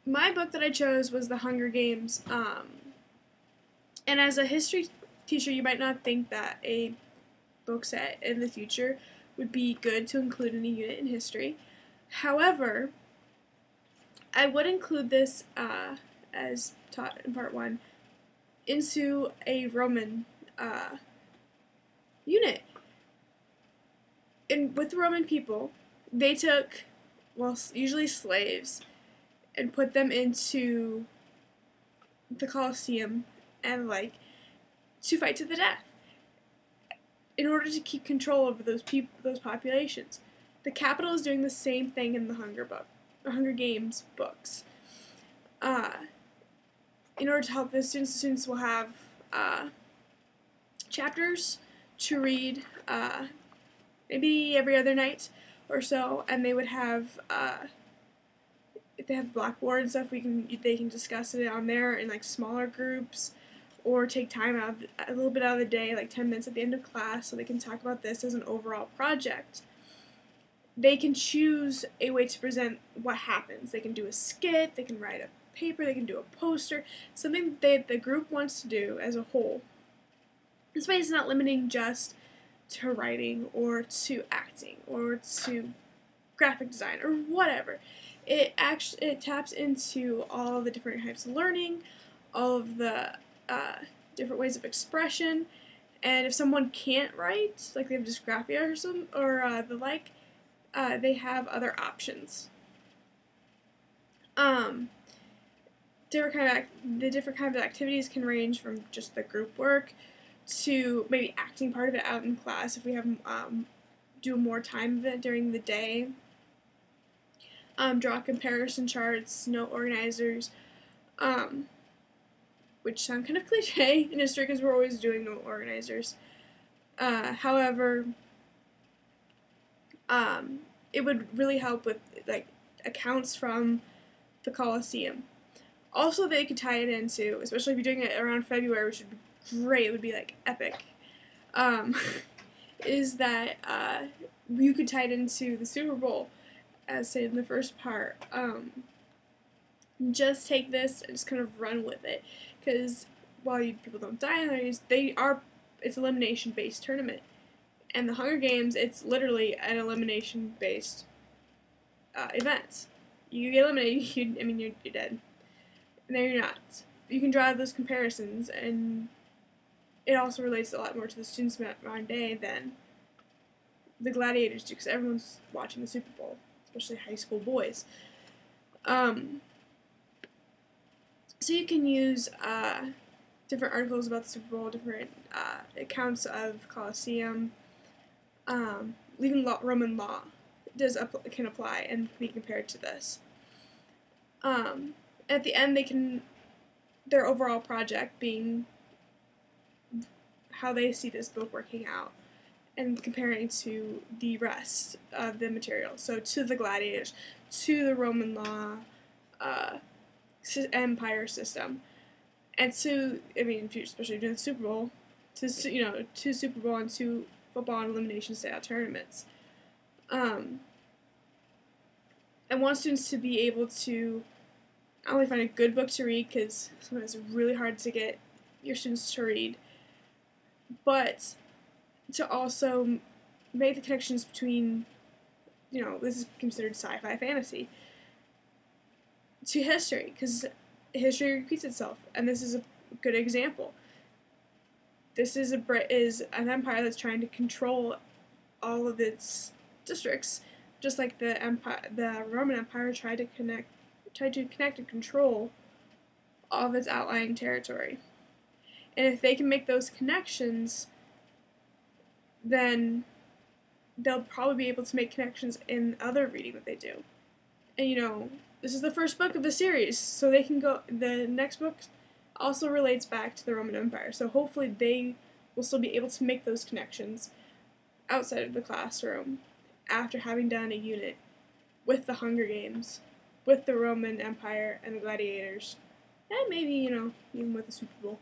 my book that I chose was The Hunger Games. And as a history teacher, you might not think that a book set in the future would be good to include in a unit in history. However, I would include this, as taught in part one, into a Roman unit. And with the Roman people, they took, well, usually slaves, and put them into the Colosseum and, like, to fight to the death in order to keep control over those populations. The Capitol is doing the same thing in the Hunger Games books. In order to help the students will have chapters to read maybe every other night or so, and they would have if they have Blackboard and stuff, they can discuss it on there in like smaller groups, or take time out a little bit out of the day, like 10 minutes at the end of class, so they can talk about this as an overall project. They can choose a way to present what happens. They can do a skit, they can write a paper, they can do a poster, something that the group wants to do as a whole. This way it's not limiting just to writing or to acting or to graphic design or whatever. It taps into all the different types of learning, all of the different ways of expression, and if someone can't write, like they have dysgraphia or some the like, they have other options. The different kinds of activities can range from just the group work to maybe acting part of it out in class if we have do more time of it during the day. Draw comparison charts, note organizers, which sound kind of cliche in history because we're always doing note organizers. However, it would really help with like accounts from the Colosseum. Also, they could tie it into, especially if you're doing it around February, which would be great. It would be like epic. Is that you could tie it into the Super Bowl, as stated in the first part. Just take this and just kind of run with it, because while people don't die in there, it's elimination based tournament, and the Hunger Games, it's literally an elimination based event. You get eliminated, you're dead. No, you're not. You can draw those comparisons, and it also relates a lot more to the students modern day than the gladiators do, because everyone's watching the Super Bowl, especially high school boys. So you can use different articles about the Super Bowl, different accounts of Colosseum, even Roman law can apply and be compared to this. At the end, their overall project being how they see this book working out and comparing to the rest of the material. So to the gladiators, to the Roman law empire system, and to, especially during the Super Bowl, to Super Bowl and to football and elimination style tournaments. I want students to be able to not only find a good book to read, because sometimes it's really hard to get your students to read, but to also make the connections between, this is considered sci-fi fantasy, to history, because history repeats itself, and this is a good example. This is an empire that's trying to control all of its districts, just like the Roman Empire tried to connect and control all of its outlying territory. And if they can make those connections, then they'll probably be able to make connections in other reading that they do. And this is the first book of the series, so the next book also relates back to the Roman Empire, so hopefully they will still be able to make those connections outside of the classroom after having done a unit with the Hunger Games, with the Roman Empire and the gladiators, and maybe, even with the Super Bowl.